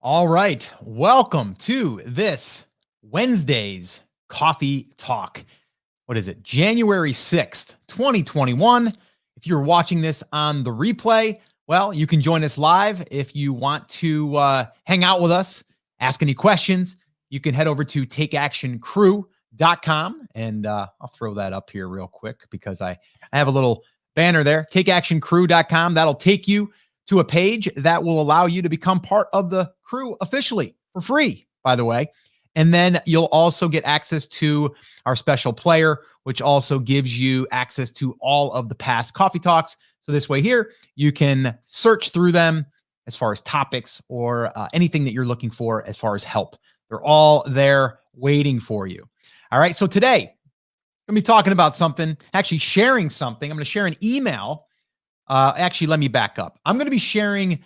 All right. Welcome to this Wednesday's Coffee Talk. What is it? January 6th, 2021. If you're watching this on the replay, well, you can join us live. If you want to hang out with us, ask any questions, you can head over to takeactioncrew.com. And I'll throw that up here real quick because I have a little banner there, takeactioncrew.com. That'll take you to a page that will allow you to become part of the crew officially for free, by the way. And then you'll also get access to our special player, which also gives you access to all of the past coffee talks. So this way here, you can search through them as far as topics or anything that you're looking for as far as help. They're all there waiting for you. All right. So today, I'm going to be talking about something, actually sharing something. I'm going to share an email. Actually, let me back up. I'm going to be sharing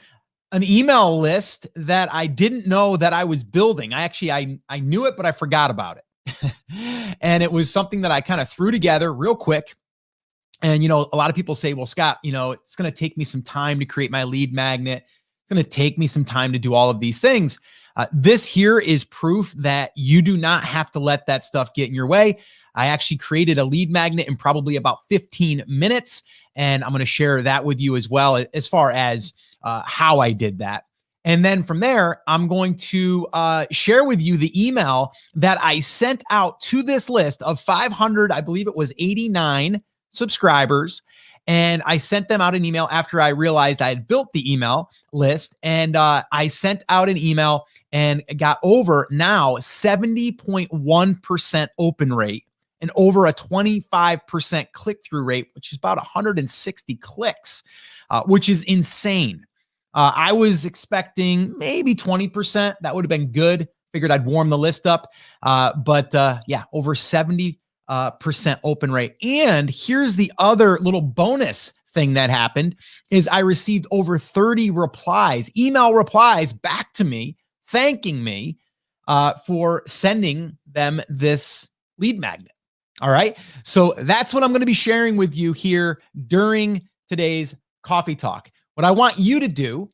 an email list that I didn't know that I was building. I knew it, but I forgot about it. And it was something that I kind of threw together real quick. And, a lot of people say, well, Scott, it's going to take me some time to create my lead magnet. It's going to take me some time to do all of these things. This here is proof that you do not have to let that stuff get in your way. I actually created a lead magnet in probably about 15 minutes, and I'm going to share that with you as well as far as how I did that. And then from there, I'm going to share with you the email that I sent out to this list of 500, I believe it was 89 subscribers. And I sent them out an email after I realized I had built the email list. And I sent out an email and got over now 70.1% open rate and over a 25% click-through rate, which is about 160 clicks, which is insane. I was expecting maybe 20%. That would have been good. Figured I'd warm the list up. But yeah, over 70% open rate. And here's the other little bonus thing that happened is I received over 30 replies, email replies back to me, thanking me for sending them this lead magnet. All right. So that's what I'm going to be sharing with you here during today's coffee talk. What I want you to do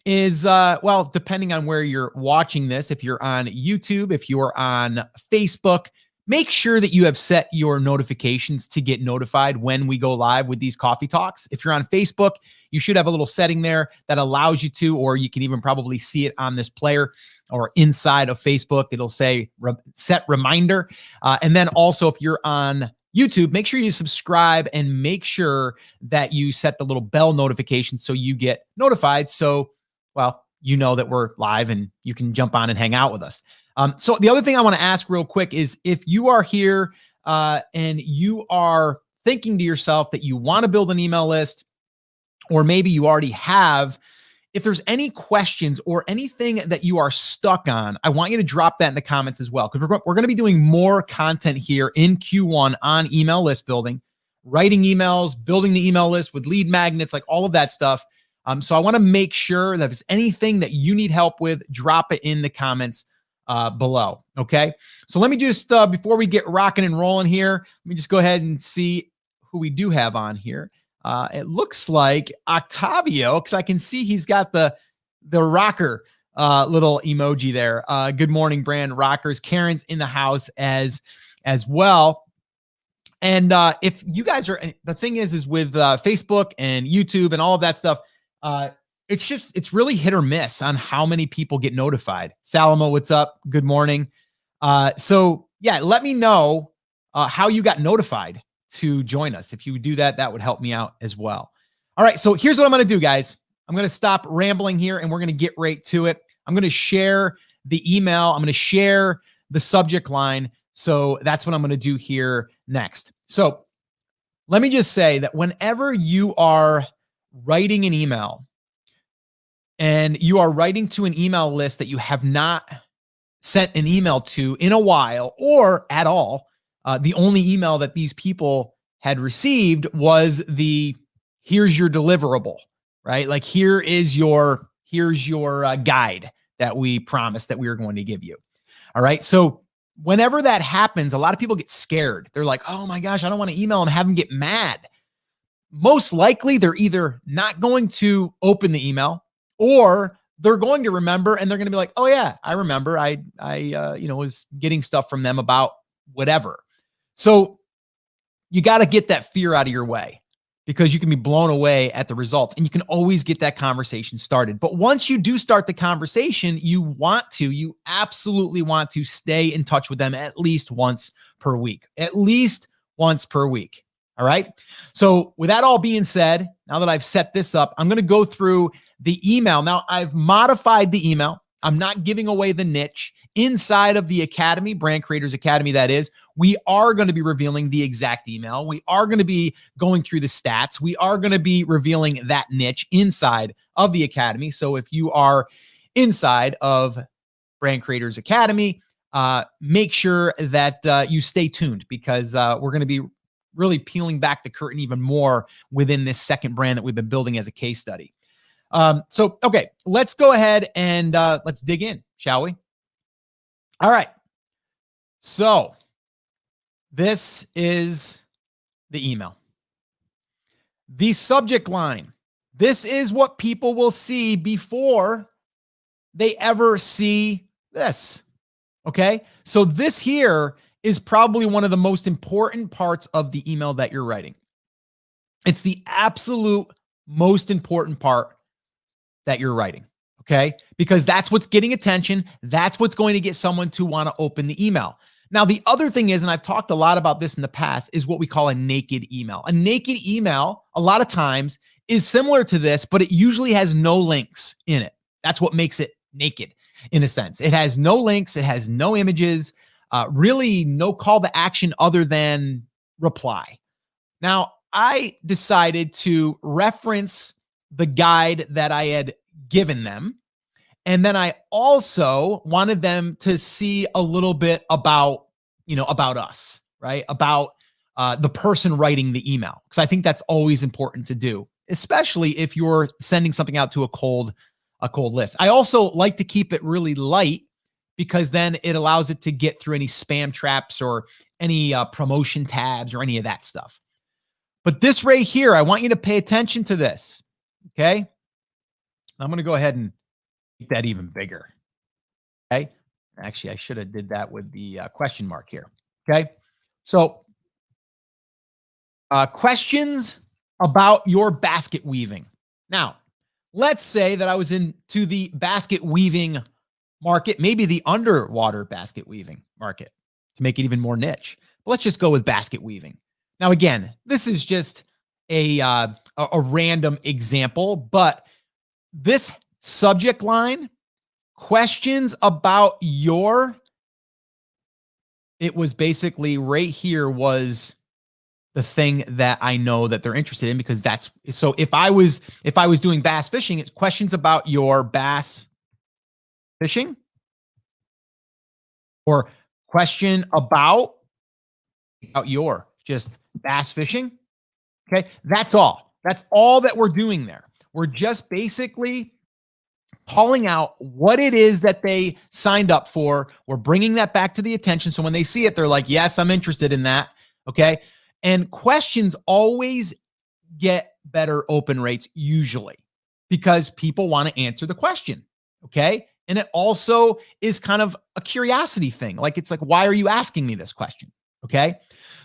is, well, depending on where you're watching this, if you're on YouTube, if you're on Facebook, make sure that you have set your notifications to get notified when we go live with these coffee talks. If you're on Facebook, you should have a little setting there that allows you to, or you can even probably see it on this player or inside of Facebook. It'll say set reminder. And then also if you're on YouTube, make sure you subscribe and make sure that you set the little bell notification so you get notified. So, well, you know that we're live and you can jump on and hang out with us. So the other thing I want to ask real quick is if you are here and you are thinking to yourself that you want to build an email list, or maybe you already have, if there's any questions or anything that you are stuck on, I want you to drop that in the comments as well, because we're going to be doing more content here in Q1 on email list building, writing emails, building the email list with lead magnets, like all of that stuff. So I want to make sure that if there's anything that you need help with, drop it in the comments below. Okay. So let me just, before we get rocking and rolling here, let me just go ahead and see who we do have on here. It looks like Octavio, because I can see he's got the rocker little emoji there. Good morning, brand rockers. Karen's in the house as well. And if you guys are, the thing is with Facebook and YouTube and all of that stuff, it's really hit or miss on how many people get notified. Salamo, what's up? Good morning. So yeah, let me know how you got notified to join us. If you do that, that would help me out as well. All right. So here's what I'm going to do, guys. I'm going to stop rambling here and we're going to get right to it. I'm going to share the email. I'm going to share the subject line. So that's what I'm going to do here next. So let me just say that whenever you are writing an email and you are writing to an email list that you have not sent an email to in a while or at all, the only email that these people had received was the, here's your deliverable, right? Like here's your guide that we promised that we were going to give you. All right. So whenever that happens, a lot of people get scared. They're like, oh my gosh, I don't want to email them, have them get mad. Most likely they're either not going to open the email or they're going to remember, and they're going to be like, oh yeah, I remember. I was getting stuff from them about whatever. So you got to get that fear out of your way, because you can be blown away at the results, and you can always get that conversation started. But once you do start the conversation, you absolutely want to stay in touch with them at least once per week, All right. So with that all being said, now that I've set this up, I'm going to go through the email. Now I've modified the email. I'm not giving away the niche inside of the Academy, Brand Creators Academy. That is, we are going to be revealing the exact email. We are going to be going through the stats. We are going to be revealing that niche inside of the Academy. So if you are inside of Brand Creators Academy, make sure that you stay tuned, because we're going to be really peeling back the curtain even more within this second brand that we've been building as a case study. Okay, let's go ahead and let's dig in, shall we? All right. So this is the email. The subject line. This is what people will see before they ever see this. Okay. So this here is probably one of the most important parts of the email that you're writing. It's the absolute most important part that you're writing. Okay. Because that's what's getting attention. That's what's going to get someone to want to open the email. Now, the other thing is, and I've talked a lot about this in the past, is what we call a naked email. A naked email, a lot of times, is similar to this, but it usually has no links in it. That's what makes it naked, in a sense. It has no links. It has no images, really no call to action other than reply. Now, I decided to reference the guide that I had given them. And then I also wanted them to see a little bit about us, right? About the person writing the email. Because I think that's always important to do, especially if you're sending something out to a cold list. I also like to keep it really light, because then it allows it to get through any spam traps or any promotion tabs or any of that stuff. But this right here, I want you to pay attention to this. Okay. I'm going to go ahead and make that even bigger. Okay. Actually, I should have did that with the question mark here. Okay. So questions about your basket weaving. Now, let's say that I was into the basket weaving market, maybe the underwater basket weaving market, to make it even more niche. But let's just go with basket weaving. Now, again, this is just a random example, but this subject line, questions about it was basically right here was the thing that I know that they're interested in, because so if I was doing bass fishing, it's questions about your bass fishing, or question about your just bass fishing. Okay. That's all that we're doing there. We're just basically calling out what it is that they signed up for. We're bringing that back to the attention. So when they see it, they're like, yes, I'm interested in that. Okay. And questions always get better open rates usually, because people want to answer the question. Okay. And it also is kind of a curiosity thing. Like, it's like, why are you asking me this question? Okay.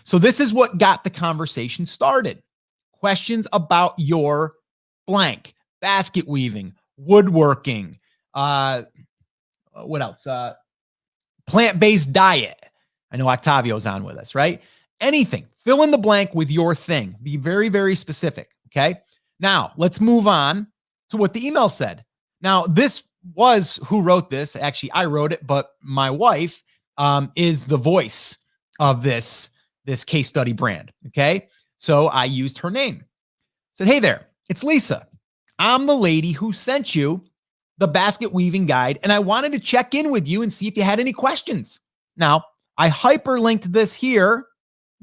So this is what got the conversation started. Questions about your blank, basket weaving, woodworking, what else? Plant-based diet. I know Octavio's on with us, right? Anything. Fill in the blank with your thing. Be very, very specific. Okay. Now let's move on to what the email said. Now, this was who wrote this. Actually, I wrote it, but my wife is the voice of this case study brand. Okay. So I used her name. Said, hey there, it's Lisa. I'm the lady who sent you the basket weaving guide, and I wanted to check in with you and see if you had any questions. Now, I hyperlinked this here.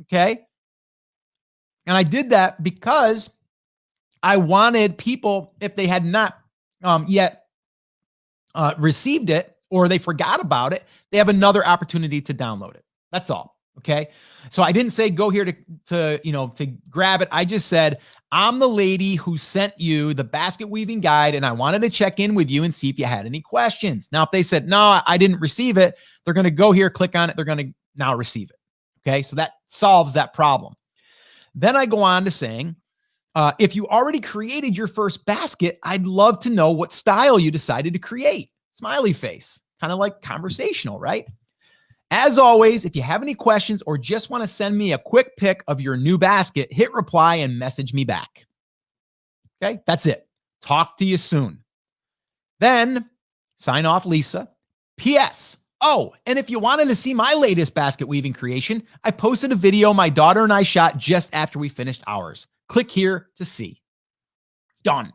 Okay. And I did that because I wanted people, if they had not yet received it, or they forgot about it, they have another opportunity to download it. That's all. Okay. So I didn't say go here to grab it. I just said, I'm the lady who sent you the basket weaving guide, and I wanted to check in with you and see if you had any questions. Now, if they said, no, I didn't receive it, they're going to go here, click on it. They're going to now receive it. Okay. So that solves that problem. Then I go on to saying, if you already created your first basket, I'd love to know what style you decided to create. Smiley face, kind of like conversational, right? As always, if you have any questions or just want to send me a quick pic of your new basket, hit reply and message me back. Okay, that's it. Talk to you soon. Then sign off, Lisa. P.S. Oh, and if you wanted to see my latest basket weaving creation, I posted a video my daughter and I shot just after we finished ours. Click here to see. Done.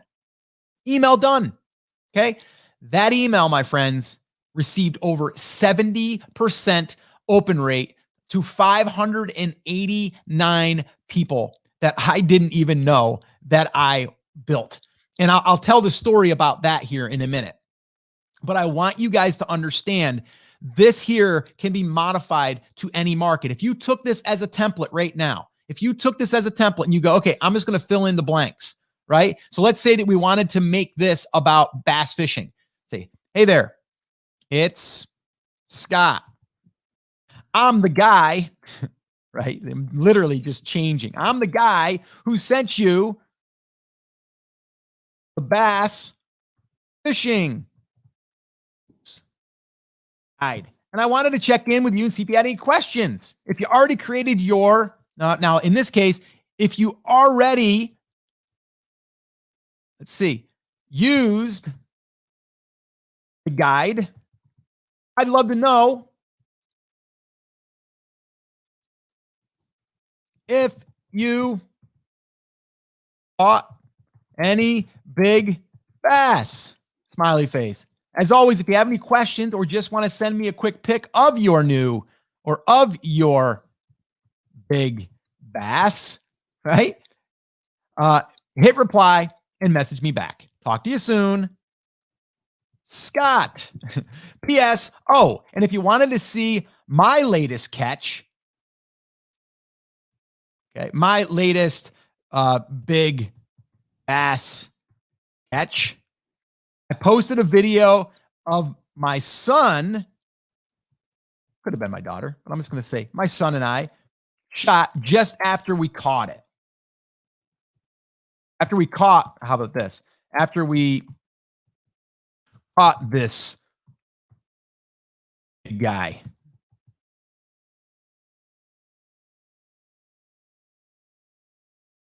Email done. Okay. That email, my friends, received over 70% open rate to 589 people that I didn't even know that I built. And I'll tell the story about that here in a minute. But I want you guys to understand this here can be modified to any market. If you took this as a template right now, if you took this as a template and you go, okay, I'm just going to fill in the blanks, right? So let's say that we wanted to make this about bass fishing. Say, hey there, it's Scott. I'm the guy, right? I'm literally just changing. I'm the guy who sent you the bass fishing guide. And I wanted to check in with you and see if you had any questions. If you already created your, now in this case, if you already, let's see, used the guide, I'd love to know if you caught any big bass. Smiley face. As always, if you have any questions or just want to send me a quick pic of your new or of your big bass, right? Hit reply and message me back. Talk to you soon. Scott. P.S. Oh, and if you wanted to see my latest catch, okay, my latest big bass catch, I posted a video of my son, could have been my daughter, but I'm just going to say my son and I shot just after we caught it. After we caught, how about this? After we caught this guy.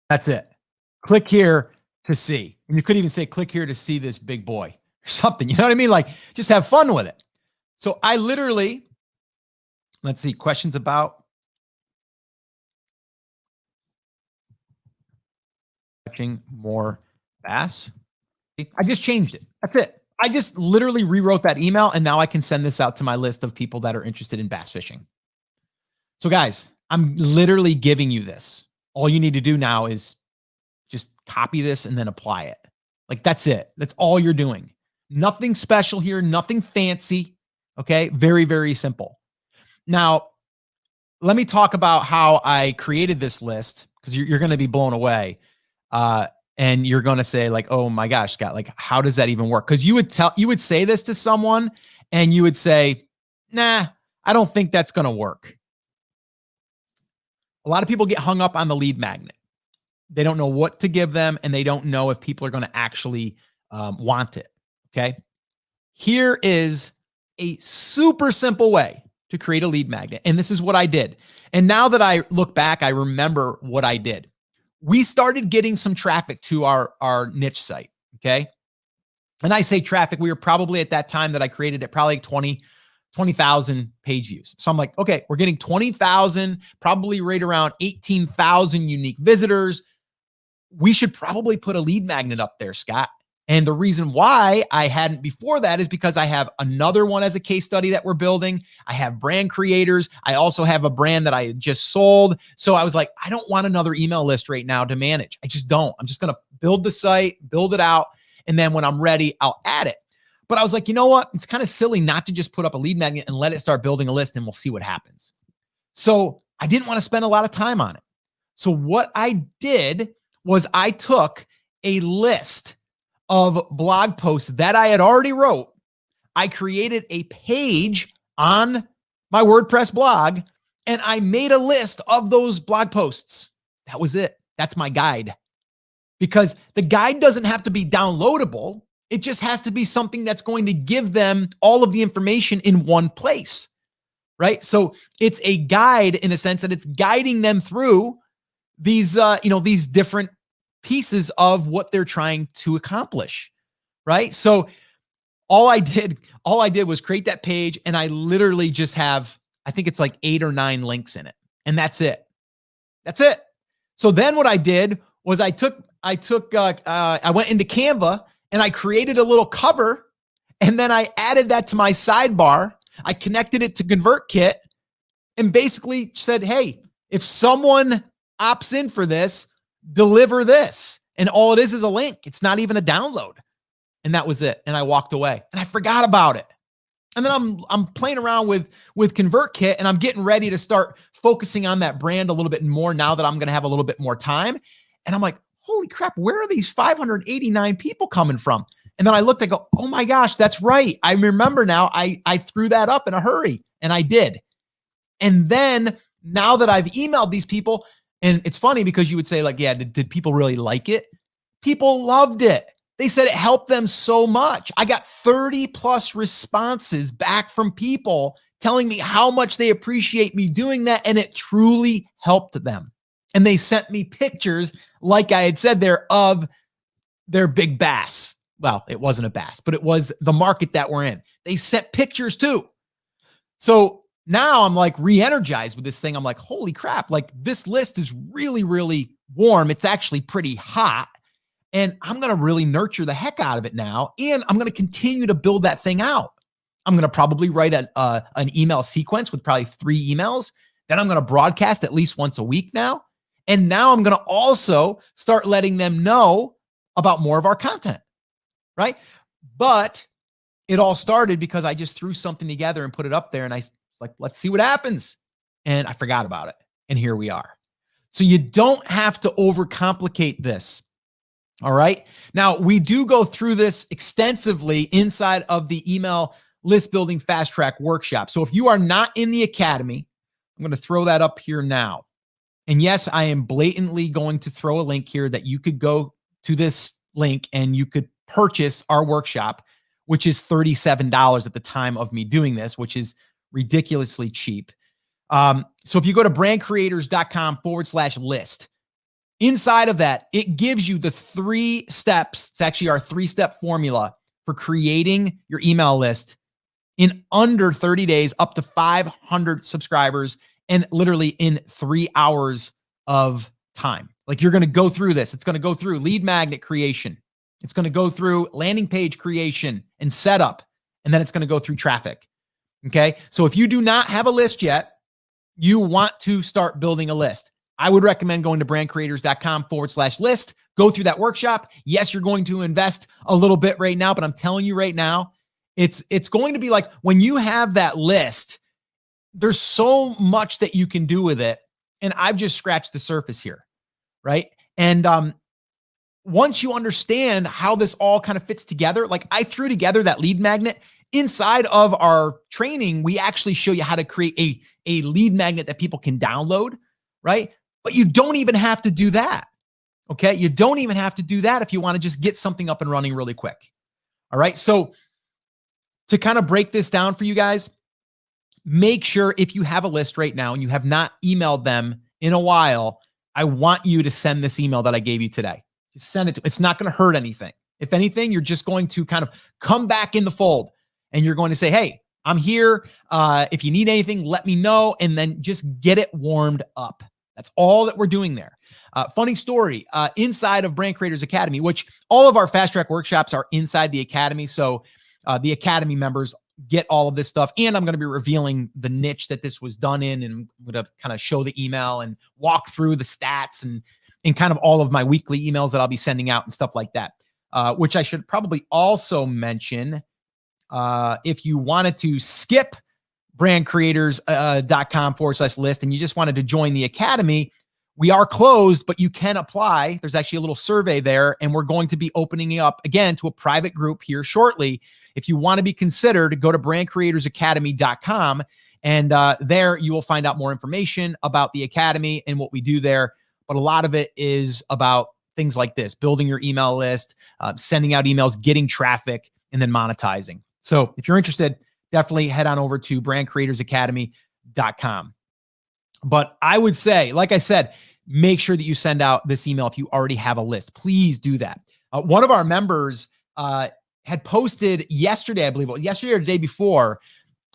That's it. Click here to see. And you could even say, click here to see this big boy or something. You know what I mean? Like, just have fun with it. So I literally, let's see, questions about catching more bass. I just changed it. That's it. I just literally rewrote that email, and now I can send this out to my list of people that are interested in bass fishing. So guys, I'm literally giving you this. All you need to do now is just copy this and then apply it. Like, that's it. That's all you're doing. Nothing special here, nothing fancy. Okay. Very, very simple. Now, let me talk about how I created this list, because you're going to be blown away. And you're going to say like, oh my gosh, Scott, like, how does that even work? Because you would say this to someone and you would say, nah, I don't think that's going to work. A lot of people get hung up on the lead magnet. They don't know what to give them, and they don't know if people are going to actually want it. Okay. Here is a super simple way to create a lead magnet. And this is what I did. And now that I look back, I remember what I did. We started getting some traffic to our niche site. Okay. And I say traffic, we were probably at that time that I created it, probably 20,000 page views. So I'm like, okay, we're getting 20,000, probably right around 18,000 unique visitors. We should probably put a lead magnet up there, Scott. And the reason why I hadn't before that is because I have another one as a case study that we're building. I have brand creators. I also have a brand that I just sold. So I was like, I don't want another email list right now to manage. I just don't. I'm just going to build the site, build it out. And then when I'm ready, I'll add it. But I was like, you know what? It's kind of silly not to just put up a lead magnet and let it start building a list, and we'll see what happens. So I didn't want to spend a lot of time on it. So what I did was I took a list of blog posts that I had already wrote. I created a page on my WordPress blog and I made a list of those blog posts. That was it. That's my guide. Because the guide doesn't have to be downloadable. It just has to be something that's going to give them all of the information in one place, right? So it's a guide in a sense that it's guiding them through these, these different pieces of what they're trying to accomplish, right? So all I did was create that page, and I literally just have, I think it's like 8 or 9 links in it, and that's it. That's it. So then what I did was I went into Canva and I created a little cover, and then I added that to my sidebar. I connected it to ConvertKit and basically said, hey, if someone opts in for this, deliver this. And all it is a link. It's not even a download. And that was it. And I walked away and I forgot about it. And then I'm playing around with ConvertKit, and I'm getting ready to start focusing on that brand a little bit more now that I'm going to have a little bit more time. And I'm like, holy crap, where are these 589 people coming from? And then I looked, I go, oh my gosh, that's right. I remember now. I threw that up in a hurry, and I did. And then now that I've emailed these people, and it's funny because you would say like, yeah, did people really like it? People loved it. They said it helped them so much. I got 30 plus responses back from people telling me how much they appreciate me doing that. And it truly helped them. And they sent me pictures, like I had said there, of their big bass. Well, it wasn't a bass, but it was the market that we're in. They sent pictures too. So now I'm like re-energized with this thing. I'm like, holy crap. Like this list is really, really warm. It's actually pretty hot. And I'm going to really nurture the heck out of it now. And I'm going to continue to build that thing out. I'm going to probably write an email sequence with probably 3 emails. Then I'm going to broadcast at least once a week now. And now I'm going to also start letting them know about more of our content, right? But it all started because I just threw something together and put it up there. And I was like, let's see what happens. And I forgot about it. And here we are. So you don't have to overcomplicate this. All right. Now, we do go through this extensively inside of the email list building fast track workshop. So if you are not in the academy, I'm going to throw that up here now. And yes, I am blatantly going to throw a link here that you could go to this link and you could purchase our workshop, which is $37 at the time of me doing this, which is ridiculously cheap. So if you go to brandcreators.com/list, inside of that, it gives you the 3 steps. It's actually our 3-step formula for creating your email list in under 30 days, up to 500 subscribers, and literally in 3 hours of time. Like you're going to go through this. It's going to go through lead magnet creation. It's going to go through landing page creation and setup. And then it's going to go through traffic. Okay. So if you do not have a list yet, you want to start building a list, I would recommend going to brandcreators.com/list, go through that workshop. Yes, you're going to invest a little bit right now, but I'm telling you right now, it's going to be like when you have that list, there's so much that you can do with it. And I've just scratched the surface here. Right. And once you understand how this all kind of fits together, like I threw together that lead magnet inside of our training, we actually show you how to create a lead magnet that people can download. Right. But you don't even have to do that. Okay. You don't even have to do that if you want to just get something up and running really quick. All right. So to kind of break this down for you guys, make sure if you have a list right now and you have not emailed them in a while, I want you to send this email that I gave you today. Just send it. It's not going to hurt anything. If anything, you're just going to kind of come back in the fold and you're going to say, hey, I'm here. If you need anything, let me know. And then just get it warmed up. That's all that we're doing there. Funny story, inside of Brand Creators Academy, which all of our fast track workshops are inside the Academy. So the Academy members get all of this stuff. And I'm going to be revealing the niche that this was done in, and I'm going to kind of show the email and walk through the stats and kind of all of my weekly emails that I'll be sending out and stuff like that, which I should probably also mention. If you wanted to skip brandcreators.com/list and you just wanted to join the academy, we are closed, but you can apply. There's actually a little survey there, and we're going to be opening it up again to a private group here shortly. If you want to be considered, go to brandcreatorsacademy.com, and there you will find out more information about the academy and what we do there. But a lot of it is about things like this: building your email list, sending out emails, getting traffic, and then monetizing. So if you're interested, definitely head on over to brandcreatorsacademy.com. But I would say, like I said, make sure that you send out this email if you already have a list. Please do that. One of our members had posted yesterday, I believe, yesterday or the day before,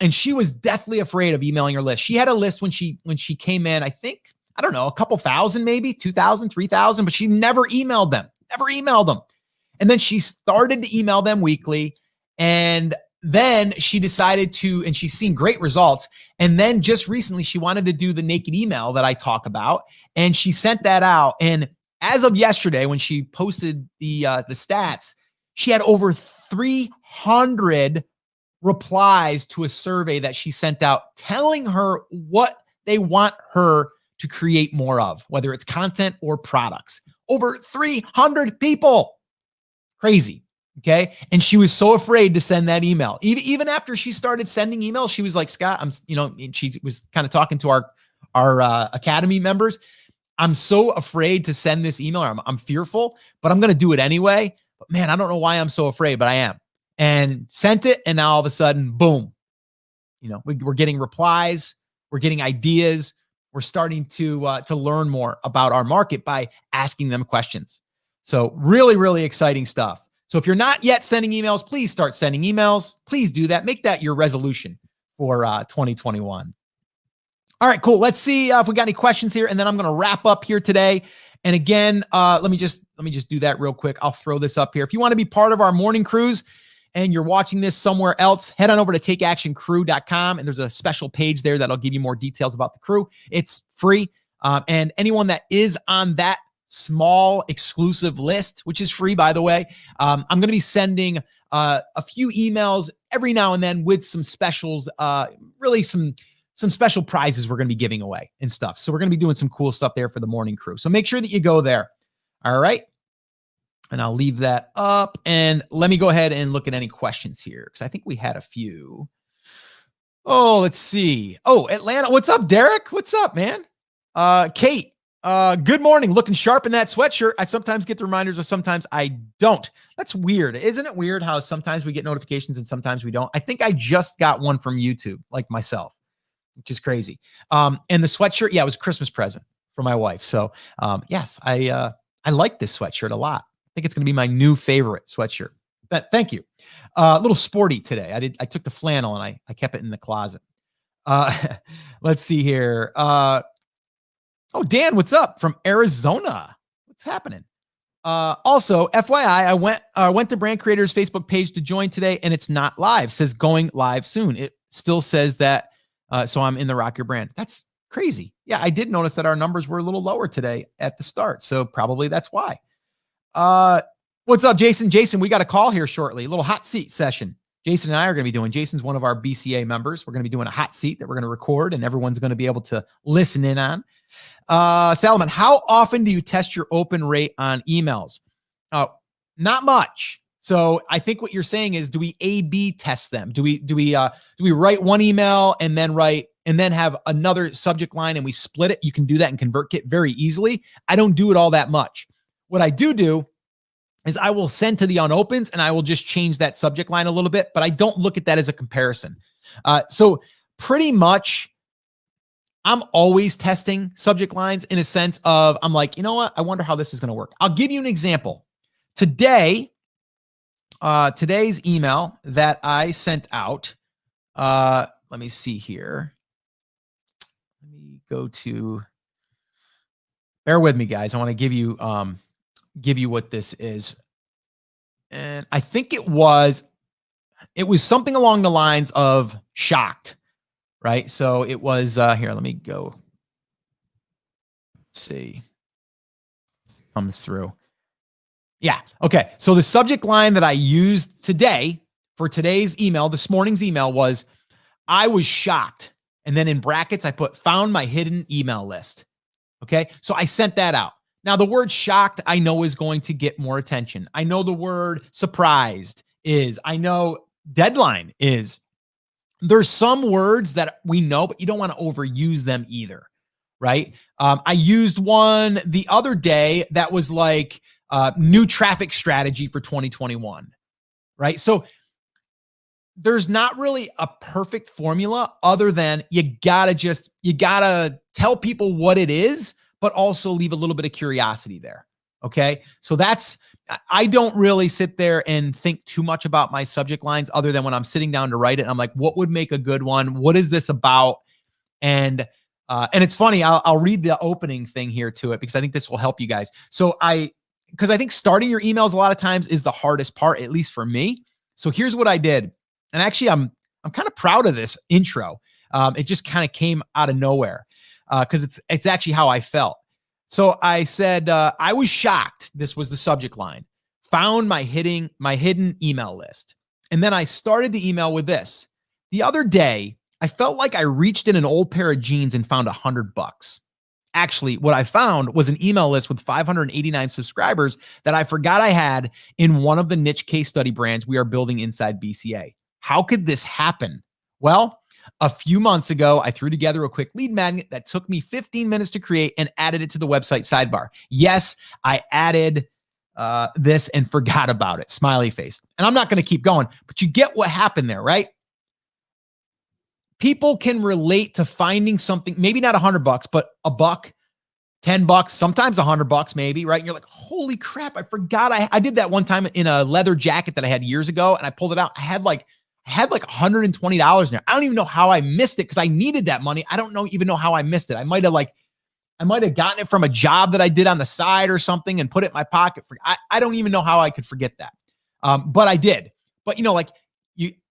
and she was deathly afraid of emailing her list. She had a list when she came in, I think, I don't know, a couple thousand, maybe 2,000, 3,000, but she never emailed them. And then she started to email them weekly, and then she decided to, and she's seen great results. And then just recently, she wanted to do the naked email that I talk about, and she sent that out. And as of yesterday, when she posted the stats, she had over 300 replies to a survey that she sent out, telling her what they want her to create more of, whether it's content or products. Over 300 people. Crazy. Okay. And she was so afraid to send that email. Even after she started sending emails, she was like, Scott, she was kind of talking to our academy members. I'm so afraid to send this email. I'm fearful, but I'm going to do it anyway. But man, I don't know why I'm so afraid, but I am. And sent it. And now all of a sudden, boom, we're getting replies. We're getting ideas. We're starting to learn more about our market by asking them questions. So really, really exciting stuff. So if you're not yet sending emails, please start sending emails. Please do that. Make that your resolution for 2021. All right, cool. Let's see if we got any questions here, and then I'm going to wrap up here today. And again, let me just do that real quick. I'll throw this up here. If you want to be part of our morning cruise and you're watching this somewhere else, head on over to takeactioncrew.com, and there's a special page there that'll give you more details about the crew. It's free, and anyone that is on that small exclusive list, which is free, by the way, I'm going to be sending a few emails every now and then with some specials, really some special prizes we're going to be giving away and stuff. So we're going to be doing some cool stuff there for the morning crew. So make sure that you go there. All right. And I'll leave that up, and let me go ahead and look at any questions here, because I think we had a few. Oh, let's see. Oh, Atlanta. What's up, Derek? What's up, man? Kate. Good morning. Looking sharp in that sweatshirt. I sometimes get the reminders, or sometimes I don't. That's weird. Isn't it weird how sometimes we get notifications and sometimes we don't? I think I just got one from YouTube, like myself, which is crazy. And the sweatshirt, yeah, it was a Christmas present for my wife. So, yes, I like this sweatshirt a lot. I think it's going to be my new favorite sweatshirt. Thank you. A little sporty today. I took the flannel and I kept it in the closet. Let's see here. Oh, Dan, what's up from Arizona? What's happening? Also, FYI, I went to Brand Creators Facebook page to join today, and it's not live. It says going live soon. It still says that. So I'm in the Rock Your Brand. That's crazy. Yeah, I did notice that our numbers were a little lower today at the start. So probably that's why. What's up, Jason? Jason, we got a call here shortly. A little hot seat session. Jason and I are going to be doing. Jason's one of our BCA members. We're going to be doing a hot seat that we're going to record, and everyone's going to be able to listen in on. Salomon, how often do you test your open rate on emails? Not much. So I think what you're saying is, do we A/B test them? Do we write one email and then have another subject line and we split it? You can do that in ConvertKit very easily. I don't do it all that much. What I do is I will send to the unopens and I will just change that subject line a little bit, but I don't look at that as a comparison. So pretty much I'm always testing subject lines in a sense of, I'm like, you know what? I wonder how this is going to work. I'll give you an example. Today's email that I sent out, let me see here. Let me go to, bear with me, guys. I want to give you what this is. And I think it was something along the lines of shocked, right? So it was, here, let me go. Let's see. Comes through. Yeah. Okay. So the subject line that I used today for today's email, this morning's email, was, I was shocked. And then in brackets, I put found my hidden email list. Okay. So I sent that out. Now, the word shocked, I know is going to get more attention. I know the word surprised is. I know deadline is. There's some words that we know, but you don't want to overuse them either. Right. I used one the other day that was like new traffic strategy for 2021. Right. So there's not really a perfect formula other than you gotta tell people what it is, but also leave a little bit of curiosity there. Okay. So I don't really sit there and think too much about my subject lines other than when I'm sitting down to write it. I'm like, what would make a good one? What is this about? And it's funny, I'll read the opening thing here to it because I think this will help you guys. Because I think starting your emails a lot of times is the hardest part, at least for me. So here's what I did. And actually, I'm kind of proud of this intro. It just kind of came out of nowhere because it's actually how I felt. So I said, I was shocked. This was the subject line. Found my hidden email list. And then I started the email with this. The other day, I felt like I reached in an old pair of jeans and found $100. Actually, what I found was an email list with 589 subscribers that I forgot I had in one of the niche case study brands we are building inside BCA. How could this happen? Well, a few months ago, I threw together a quick lead magnet that took me 15 minutes to create and added it to the website sidebar. Yes, I added this and forgot about it. Smiley face. And I'm not going to keep going, but you get what happened there, right? People can relate to finding something, maybe not $100, but $1, $10, sometimes $100 maybe, right? And you're like, holy crap, I forgot. I did that one time in a leather jacket that I had years ago and I pulled it out. I had like $120 in there. I don't even know how I missed it because I needed that money. I don't even know how I missed it. I might have gotten it from a job that I did on the side or something and put it in my pocket. I don't even know how I could forget that. But I did. But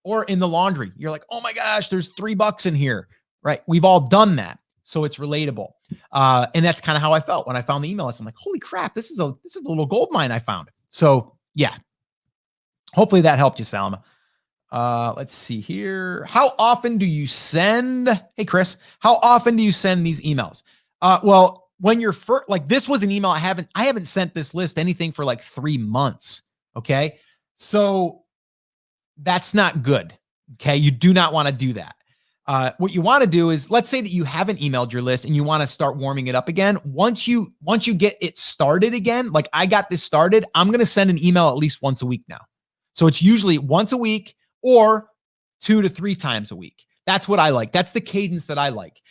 or in the laundry, you're like, oh my gosh, there's $3 in here, right? We've all done that. So it's relatable. And that's kind of how I felt when I found the email list. I'm like, holy crap, this is a little gold mine I found. So yeah, hopefully that helped you, Salma. Let's see here. How often do you send? Hey, Chris, how often do you send these emails? Well, when you're first, like this was an email. I haven't sent this list anything for like 3 months. Okay. So that's not good. Okay. You do not want to do that. What you want to do is, let's say that you haven't emailed your list and you want to start warming it up again. Once you get it started again, like I got this started, I'm going to send an email at least once a week now. So it's usually once a week or 2 to 3 times a week. That's what I like. That's the cadence that I like.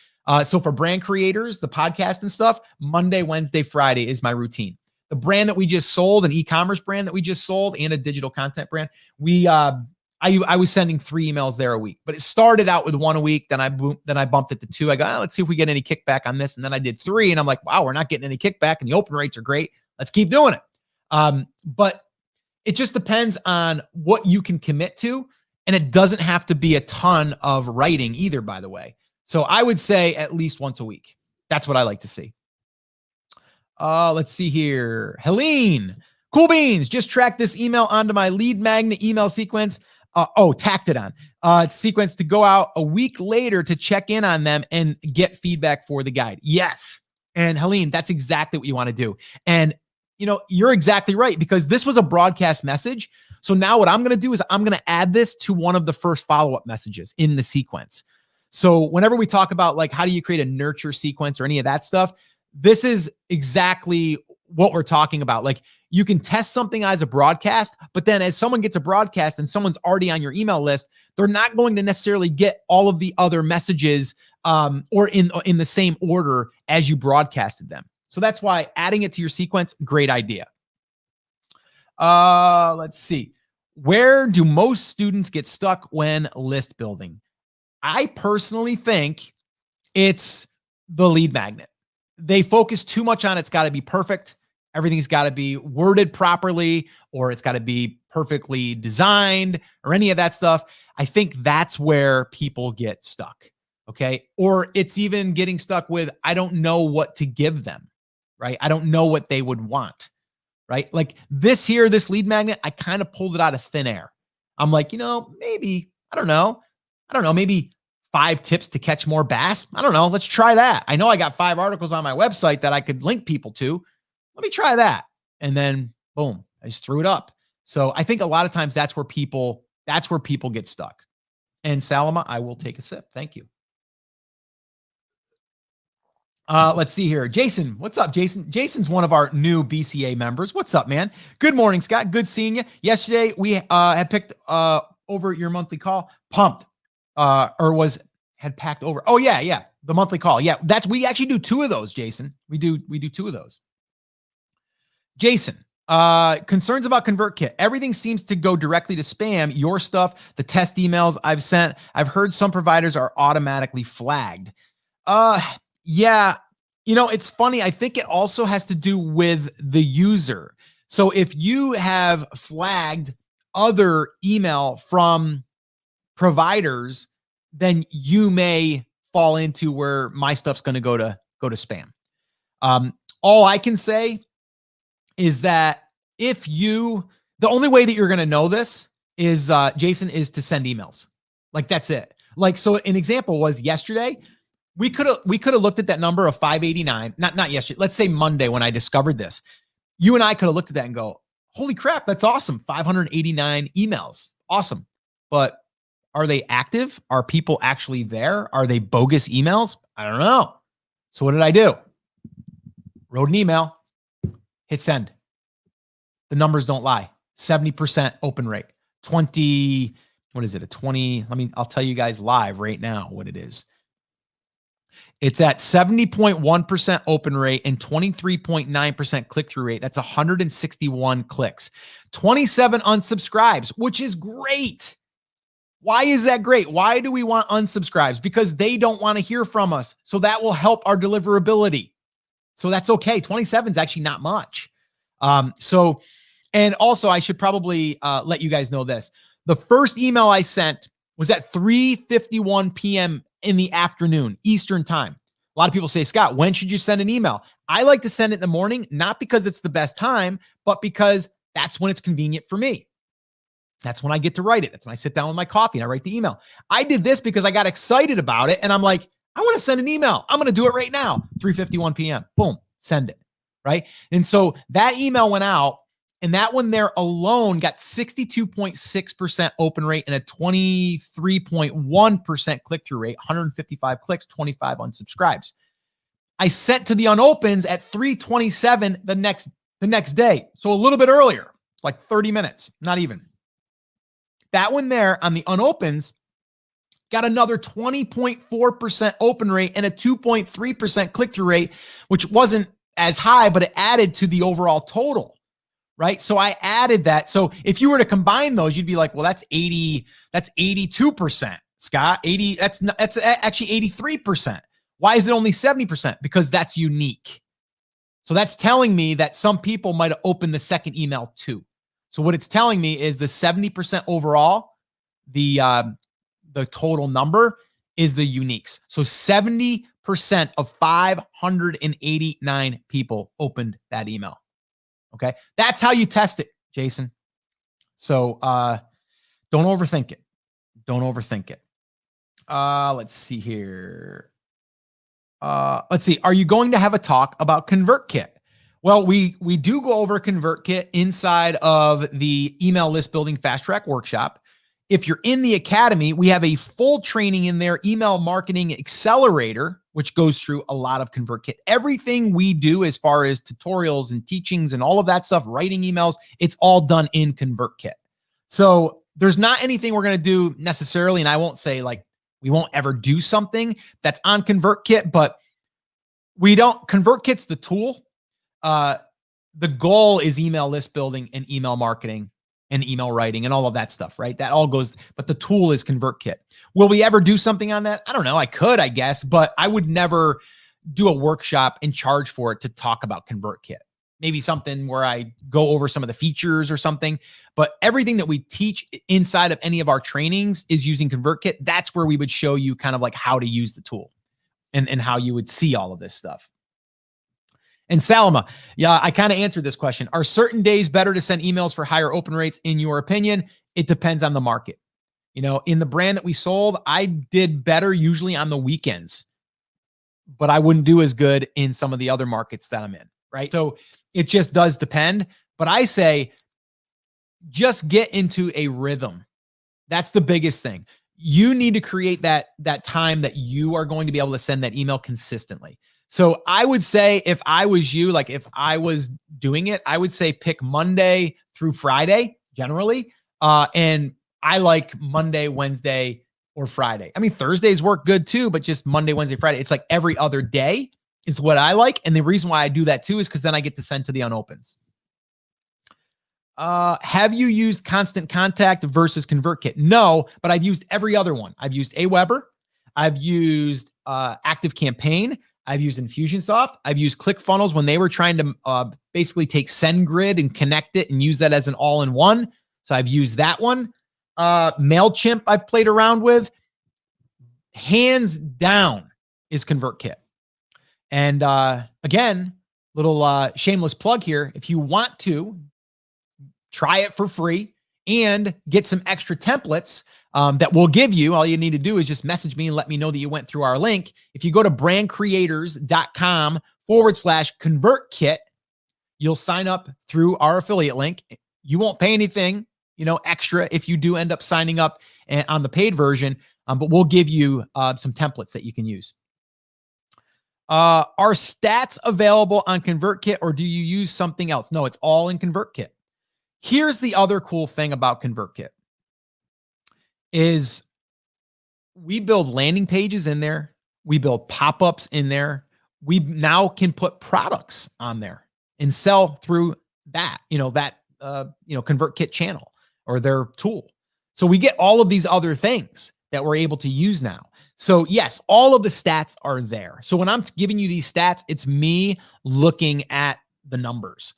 So for brand creators, the podcast and stuff, Monday, Wednesday, Friday is my routine. The brand that we just sold, an e-commerce brand that we just sold and a digital content brand, I was sending 3 emails there a week, but it started out with 1 a week. Then I bumped it to 2. I go, let's see if we get any kickback on this. And then I did 3 and I'm like, wow, we're not getting any kickback and the open rates are great. Let's keep doing it. But it just depends on what you can commit to. And it doesn't have to be a ton of writing either, by the way. So I would say at least once a week. That's what I like to see. Let's see here. Helene, cool beans. Just tracked this email onto my lead magnet email sequence. Tacked it on sequence to go out a week later to check in on them and get feedback for the guide. Yes. And Helene, that's exactly what you want to do. And you're exactly right because this was a broadcast message. So now what I'm going to do is I'm going to add this to one of the first follow-up messages in the sequence. So whenever we talk about like, how do you create a nurture sequence or any of that stuff, this is exactly what we're talking about. Like you can test something as a broadcast, but then as someone gets a broadcast and someone's already on your email list, they're not going to necessarily get all of the other messages or in the same order as you broadcasted them. So that's why adding it to your sequence, great idea. Let's see. Where do most students get stuck when list building? I personally think it's the lead magnet. They focus too much on it's got to be perfect. Everything's got to be worded properly, or it's got to be perfectly designed, or any of that stuff. I think that's where people get stuck. Okay. Or it's even getting stuck with, I don't know what to give them, right? I don't know what they would want, right? Like this lead magnet, I kind of pulled it out of thin air. I'm like, maybe, I don't know, maybe 5 tips to catch more bass. I don't know. Let's try that. I know I got 5 articles on my website that I could link people to. Let me try that. And then boom, I just threw it up. So I think a lot of times that's where people get stuck. And Salama, I will take a sip. Thank you. Let's see here. Jason, what's up, Jason? Jason's one of our new BCA members. What's up, man? Good morning, Scott. Good seeing you. Yesterday, we had picked over your monthly call. Pumped. Had packed over. Oh, yeah. The monthly call. Yeah, we actually do 2 of those, Jason. We do 2 of those. Jason, concerns about ConvertKit. Everything seems to go directly to spam. Your stuff, the test emails I've sent. I've heard some providers are automatically flagged. Yeah, it's funny. I think it also has to do with the user. So if you have flagged other email from providers, then you may fall into where my stuff's going to go to spam. All I can say is that the only way that you're going to know this is, Jason, is to send emails. Like, that's it. Like, so an example was yesterday, we could have looked at that number of 589, not yesterday. Let's say Monday when I discovered this. You and I could have looked at that and go, holy crap, that's awesome. 589 emails. Awesome. But are they active? Are people actually there? Are they bogus emails? I don't know. So what did I do? Wrote an email, hit send. The numbers don't lie. 70% open rate. 20, what is it? I'll tell you guys live right now what it is. It's at 70.1% open rate and 23.9% click-through rate. That's 161 clicks. 27 unsubscribes, which is great. Why is that great? Why do we want unsubscribes? Because they don't want to hear from us. So that will help our deliverability. So that's okay. 27 is actually not much. And also I should probably let you guys know this. The first email I sent was at 3:51 p.m. in the afternoon, Eastern time. A lot of people say, Scott, when should you send an email? I like to send it in the morning, not because it's the best time, but because that's when it's convenient for me. That's when I get to write it. That's when I sit down with my coffee and I write the email. I did this because I got excited about it. And I'm like, I want to send an email. I'm going to do it right now. 3:51 p.m. Boom, send it. Right. And so that email went out, and that one there alone got 62.6% open rate and a 23.1% click-through rate, 155 clicks, 25 unsubscribes. I sent to the unopens at 3:27 the next day. So a little bit earlier, like 30 minutes, not even. That one there on the unopens got another 20.4% open rate and a 2.3% click-through rate, which wasn't as high, but it added to the overall total. Right. So I added that. So if you were to combine those, you'd be like, well, that's 82%, Scott. That's actually 83%. Why is it only 70%? Because that's unique. So that's telling me that some people might have opened the second email too. So what it's telling me is the 70% overall, the total number is the uniques. So 70% of 589 people opened that email. Okay. That's how you test it, Jason. So don't overthink it. Don't overthink it. Let's see here. Let's see. Are you going to have a talk about ConvertKit? Well, we do go over ConvertKit inside of the email list building fast track workshop. If you're in the academy, we have a full training in there, email marketing accelerator, which goes through a lot of ConvertKit. Everything we do as far as tutorials and teachings and all of that stuff, writing emails, it's all done in ConvertKit. So there's not anything we're going to do necessarily. And I won't say like, we won't ever do something that's on ConvertKit, but ConvertKit's the tool. The goal is email list building and email marketing and email writing and all of that stuff, right? That all goes, but the tool is ConvertKit. Will we ever do something on that? I don't know. I could, I guess, but I would never do a workshop and charge for it to talk about ConvertKit. Maybe something where I go over some of the features or something, but everything that we teach inside of any of our trainings is using ConvertKit. That's where we would show you kind of like how to use the tool and how you would see all of this stuff. And Salama, yeah, I kind of answered this question. Are certain days better to send emails for higher open rates in your opinion? It depends on the market. In the brand that we sold, I did better usually on the weekends, but I wouldn't do as good in some of the other markets that I'm in, right? So it just does depend. But I say just get into a rhythm. That's the biggest thing. You need to create that time that you are going to be able to send that email consistently. So I would say if I was you, like if I was doing it, I would say pick Monday through Friday generally. And I like Monday, Wednesday, or Friday. I mean, Thursdays work good too, but just Monday, Wednesday, Friday. It's like every other day is what I like. And the reason why I do that too is because then I get to send to the unopens. Have you used Constant Contact versus ConvertKit? No, but I've used every other one. I've used Aweber. I've used ActiveCampaign. I've used Infusionsoft. I've used ClickFunnels when they were trying to basically take SendGrid and connect it and use that as an all-in-one. So I've used that one. MailChimp I've played around with. Hands down is ConvertKit. And again, little shameless plug here. If you want to, try it for free and get some extra templates that we'll give you. All you need to do is just message me and let me know that you went through our link. If you go to brandcreators.com/ConvertKit, you'll sign up through our affiliate link. You won't pay anything, extra if you do end up signing up on the paid version, but we'll give you some templates that you can use. Are stats available on ConvertKit or do you use something else? No, it's all in ConvertKit. Here's the other cool thing about ConvertKit is we build landing pages in there. We build pop-ups in there. We now can put products on there and sell through that, ConvertKit channel or their tool. So we get all of these other things that we're able to use now. So yes, all of the stats are there. So when I'm giving you these stats, it's me looking at the numbers.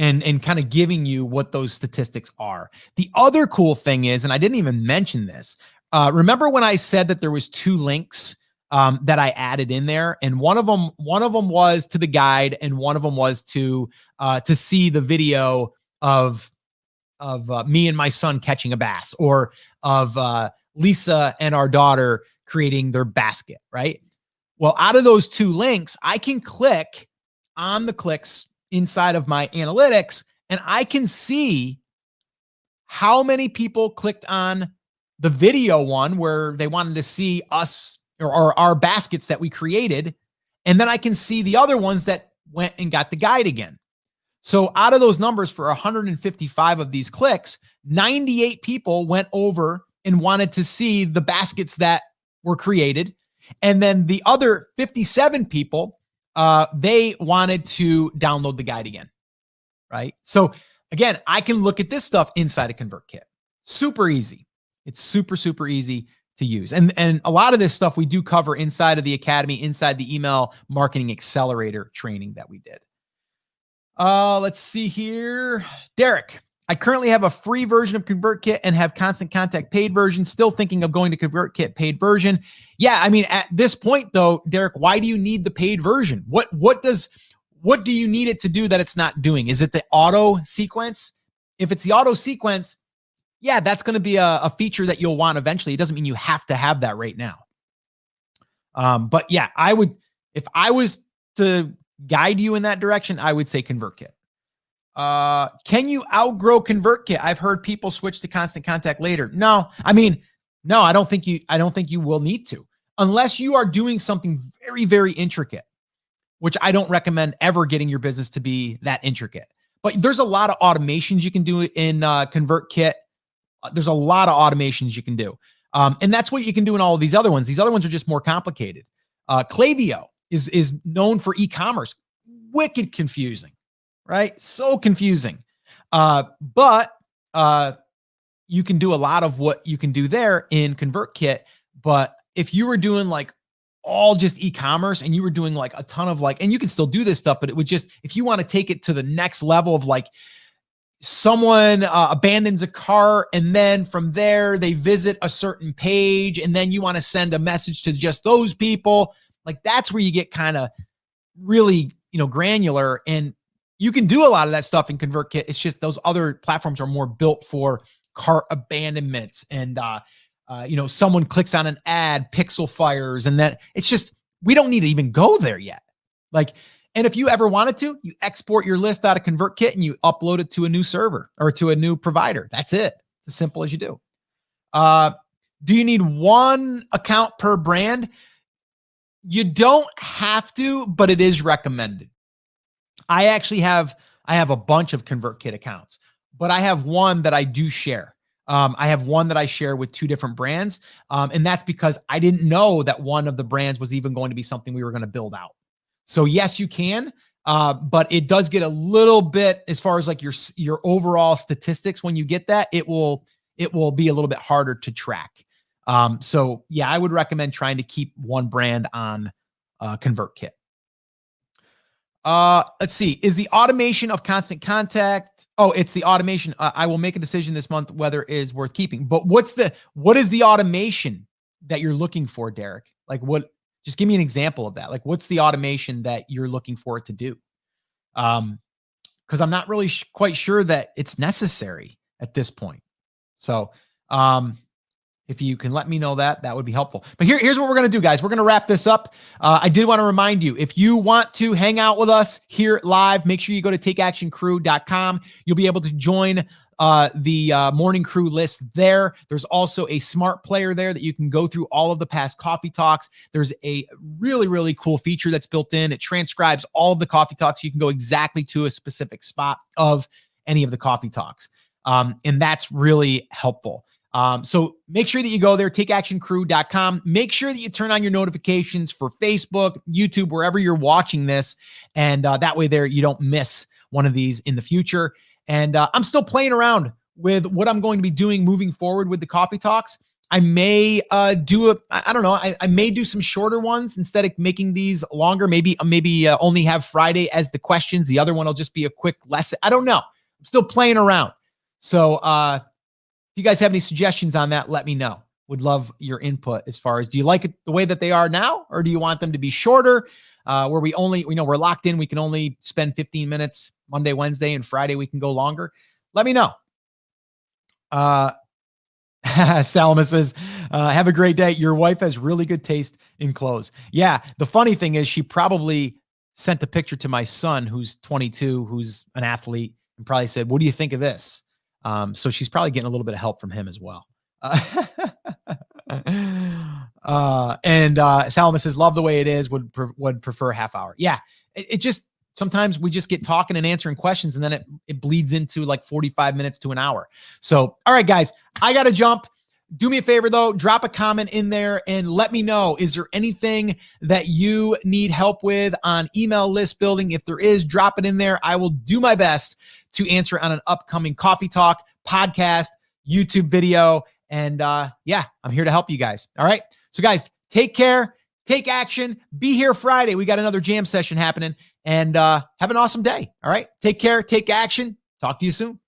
And kind of giving you what those statistics are. The other cool thing is, and I didn't even mention this, remember when I said that there was 2 links that I added in there, and one of them was to the guide, and one of them was to see the video of me and my son catching a bass, or of Lisa and our daughter creating their basket, right? Well, out of those 2 links, I can click on the clicks inside of my analytics, and I can see how many people clicked on the video one where they wanted to see us or our baskets that we created. And then I can see the other ones that went and got the guide again. So out of those numbers, for 155 of these clicks, 98 people went over and wanted to see the baskets that were created. And then the other 57 people, they wanted to download the guide again, right? So again, I can look at this stuff inside of ConvertKit. Super easy. It's super, super easy to use. And a lot of this stuff we do cover inside of the Academy, inside the Email Marketing Accelerator training that we did. Let's see here. Derek, I currently have a free version of ConvertKit and have Constant Contact paid version. Still thinking of going to ConvertKit paid version. Yeah, I mean, at this point though, Derek, why do you need the paid version? What do you need it to do that it's not doing? Is it the auto sequence? If it's the auto sequence, yeah, that's going to be a feature that you'll want eventually. It doesn't mean you have to have that right now. But yeah, if I was to guide you in that direction, I would say ConvertKit. Can you outgrow ConvertKit? I've heard people switch to Constant Contact later. No, I don't think you will need to, unless you are doing something very, very intricate, which I don't recommend ever getting your business to be that intricate. But there's a lot of automations you can do in ConvertKit. There's a lot of automations you can do. And that's what you can do in all of these other ones. These other ones are just more complicated. Klaviyo is known for e-commerce. Wicked confusing, right? So confusing. But you can do a lot of what you can do there in ConvertKit. But if you were doing like all just e-commerce and you were doing like a ton of like, and you can still do this stuff, but it would just, if you want to take it to the next level of like, someone abandons a cart and then from there they visit a certain page and then you want to send a message to just those people, like that's where you get kind of really, granular, and you can do a lot of that stuff in ConvertKit. It's just those other platforms are more built for cart abandonments and, someone clicks on an ad, pixel fires, and that it's just, we don't need to even go there yet. Like, and if you ever wanted to, you export your list out of ConvertKit and you upload it to a new server or to a new provider. That's it. It's as simple as you do. Do you need one account per brand? You don't have to, but it is recommended. I have a bunch of ConvertKit accounts, but I have one that I do share. I have one that I share with 2 different brands. And that's because I didn't know that one of the brands was even going to be something we were going to build out. So yes, you can, but it does get a little bit, as far as like your overall statistics, when you get that, it will be a little bit harder to track. So yeah, I would recommend trying to keep one brand on ConvertKit. Let's see. Is the automation of Constant Contact? Oh, it's the automation. I will make a decision this month whether it is worth keeping. But what is the automation that you're looking for, Derek? Like what? Just give me an example of that. Like what's the automation that you're looking for it to do? Because I'm not really quite sure that it's necessary at this point. So, if you can let me know that would be helpful. But here's what we're going to do, guys. We're going to wrap this up. I did want to remind you, if you want to hang out with us here live, make sure you go to takeactioncrew.com. You'll be able to join the morning crew list there. There's also a smart player there that you can go through all of the past coffee talks. There's a really, really cool feature that's built in. It transcribes all of the coffee talks. You can go exactly to a specific spot of any of the coffee talks. And that's really helpful. So make sure that you go there, takeactioncrew.com. Make sure that you turn on your notifications for Facebook, YouTube, wherever you're watching this. And that way there, you don't miss one of these in the future. And I'm still playing around with what I'm going to be doing moving forward with the coffee talks. I may I don't know. I may do some shorter ones instead of making these longer. Maybe only have Friday as the questions. The other one will just be a quick lesson. I don't know. I'm still playing around. So, if you guys have any suggestions on that, let me know. Would love your input as far as, do you like it the way that they are now, or do you want them to be shorter, where we're locked in, we can only spend 15 minutes Monday, Wednesday, and Friday we can go longer? Let me know. Salma says, have a great day. Your wife has really good taste in clothes. Yeah. The funny thing is she probably sent the picture to my son, who's 22, who's an athlete, and probably said, what do you think of this? So she's probably getting a little bit of help from him as well. Salma says, love the way it is, would prefer half hour. Yeah. It just, sometimes we just get talking and answering questions, and then it bleeds into like 45 minutes to an hour. So, all right, guys, I got to jump. Do me a favor though, drop a comment in there and let me know, is there anything that you need help with on email list building? If there is, drop it in there. I will do my best to answer on an upcoming Coffee Talk podcast, YouTube video. And yeah, I'm here to help you guys. All right. So guys, take care, take action, be here Friday. We got another jam session happening, and have an awesome day. All right. Take care, take action. Talk to you soon.